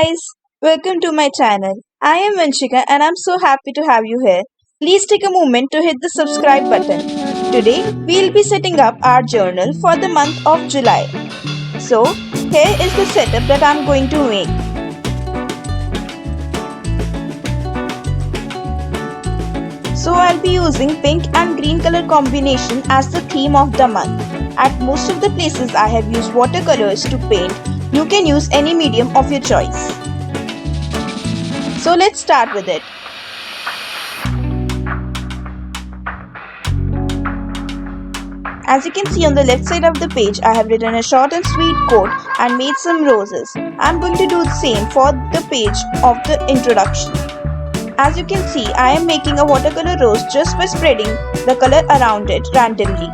guys, welcome to my channel. I am Vanshika and I'm so happy to have you here. Please take a moment to hit the subscribe button. Today we'll be setting up our journal for the month of July. So here is the setup that I'm going to make. So I'll be using pink and green color combination as the theme of the month. At most of the places I have used watercolors to paint. You can use any medium of your choice. So let's start with it. As you can see on the left side of the page, I have written a short and sweet quote and made some roses. I'm going to do the same for the page of the introduction. As you can see, I am making a watercolor rose just by spreading the color around it randomly.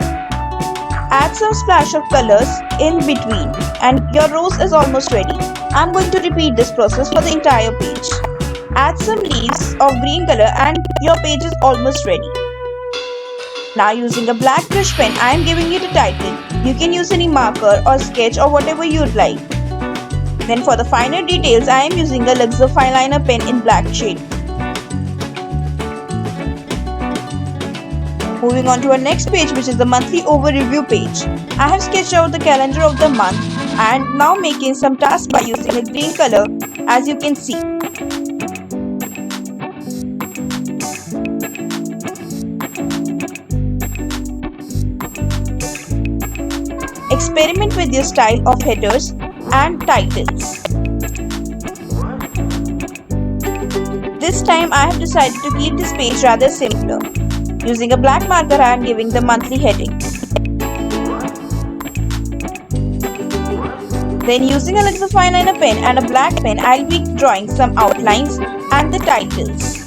Add some splash of colors in between and your rose is almost ready. I'm going to repeat this process for the entire page. Add some leaves of green color and your page is almost ready. Now using a black brush pen, I am giving it a title. You can use any marker or sketch or whatever you'd like. Then for the finer details, I am using a Luxo fine liner pen in black shade. Moving on to our next page, which is the monthly overview page. I have sketched out the calendar of the month and now making some tasks by using a green color, as you can see. Experiment with your style of headers and titles. This time I have decided to keep this page rather simpler. Using a black marker, I am giving the monthly heading. Then using a Luxo fine liner pen and a black pen, I will be drawing some outlines and the titles.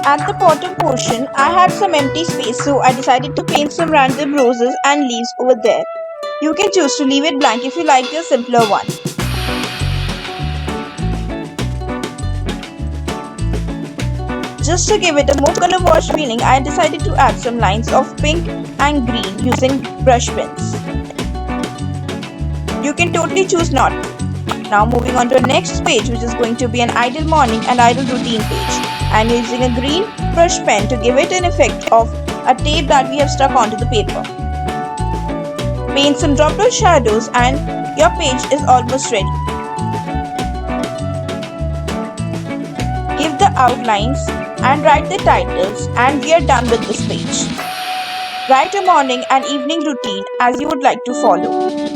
At the bottom portion, I had some empty space, so I decided to paint some random roses and leaves over there. You can choose to leave it blank if you like a simpler one. Just to give it a more color wash feeling, I decided to add some lines of pink and green using brush pens. You can totally choose not to. Now moving on to the next page, which is going to be an ideal morning and ideal routine page. I am using a green brush pen to give it an effect of a tape that we have stuck onto the paper. Paint some drop down shadows and your page is almost ready. Give the outlines and write the titles and we are done with this page. Write a morning and evening routine as you would like to follow.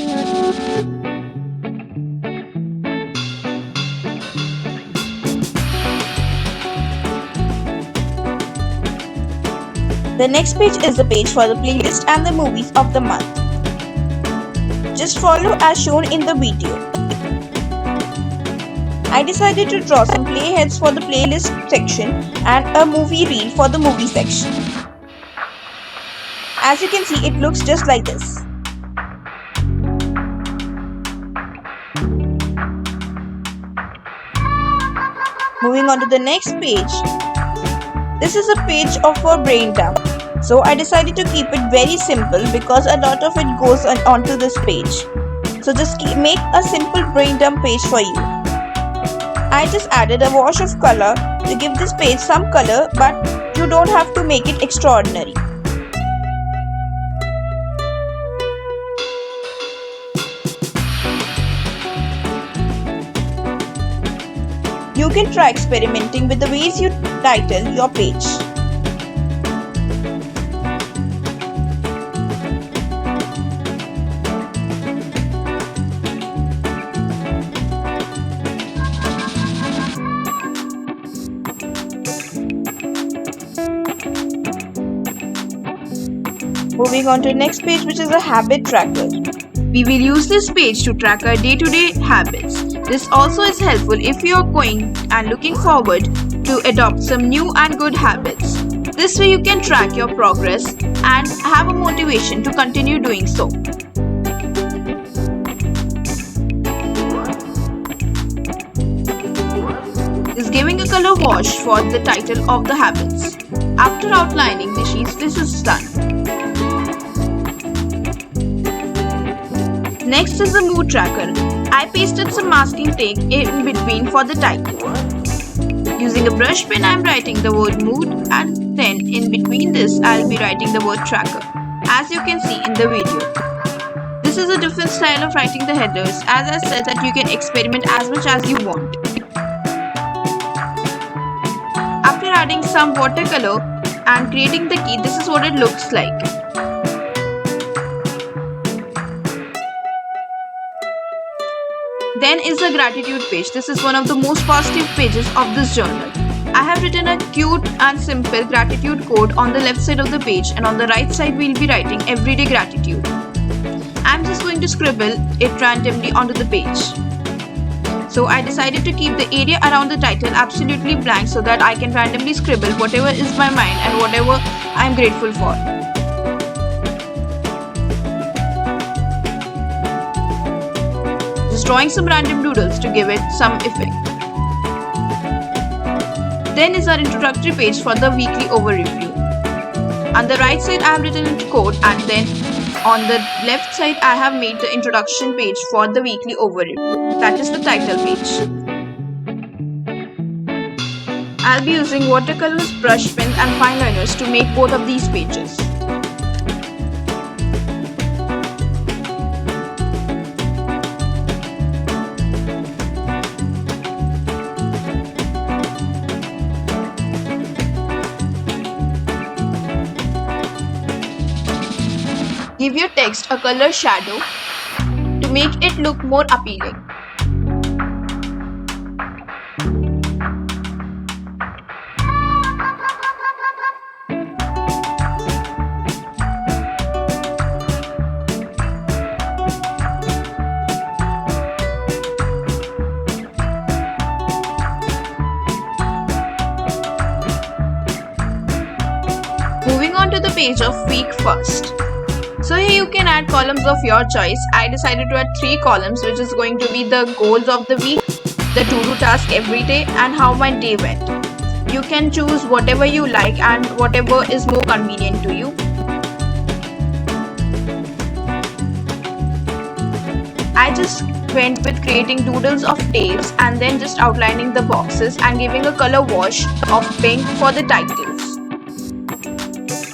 The next page is the page for the playlist and the movies of the month. Just follow as shown in the video. I decided to draw some playheads for the playlist section and a movie reel for the movie section. As you can see, it looks just like this. Moving on to the next page. This is a page for brain dump. So I decided to keep it very simple because a lot of it goes onto this page. So just make a simple brain dump page for you. I just added a wash of color to give this page some color, but you don't have to make it extraordinary. You can try experimenting with the ways you title your page. Moving on to the next page, which is a habit tracker. We will use this page to track our day-to-day habits. This also is helpful if you are going and looking forward to adopt some new and good habits. This way you can track your progress and have a motivation to continue doing so. Is giving a color wash for the title of the habits. After outlining the sheets, this is done. Next is the mood tracker. I pasted some masking tape in between for the title. Using a brush pen, I am writing the word mood, and then in between this I will be writing the word tracker, as you can see in the video. This is a different style of writing the headers, as I said that you can experiment as much as you want. After adding some watercolor and creating the key, this is what it looks like. Then is the gratitude page. This is one of the most positive pages of this journal. I have written a cute and simple gratitude quote on the left side of the page, and on the right side we'll be writing everyday gratitude. I'm just going to scribble it randomly onto the page. So I decided to keep the area around the title absolutely blank so that I can randomly scribble whatever is my mind and whatever I'm grateful for. Just drawing some random doodles to give it some effect. Then is our introductory page for the weekly overview. On the right side I have written a quote, and then on the left side I have made the introduction page for the weekly overview. That is the title page. I'll be using watercolors, brush pens and fine liners to make both of these pages. Give your text a color shadow to make it look more appealing. Moving on to the page of week first. So here you can add columns of your choice. I decided to add 3 columns, which is going to be the goals of the week, the to-do task every day, and how my day went. You can choose whatever you like and whatever is more convenient to you. I just went with creating doodles of tails and then just outlining the boxes and giving a color wash of pink for the titles.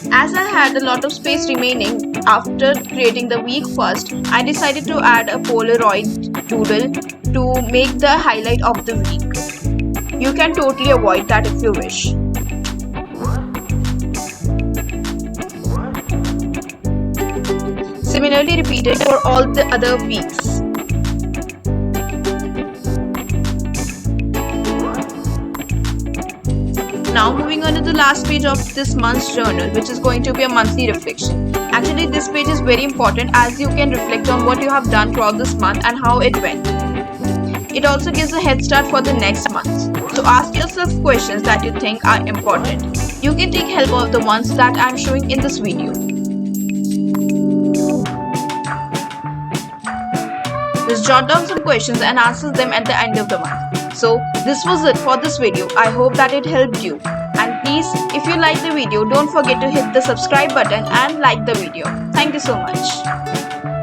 As I had a lot of space remaining after creating the week first, I decided to add a Polaroid doodle to make the highlight of the week. You can totally avoid that if you wish. Similarly repeated for all the other weeks. Now moving on to the last page of this month's journal, which is going to be a monthly reflection. Actually this page is very important as you can reflect on what you have done throughout this month and how it went. It also gives a head start for the next month. So ask yourself questions that you think are important. You can take help of the ones that I am showing in this video. Just jot down some questions and answer them at the end of the month. So this was it for this video. I hope that it helped you. And please, if you like the video, don't forget to hit the subscribe button and like the video. Thank you so much.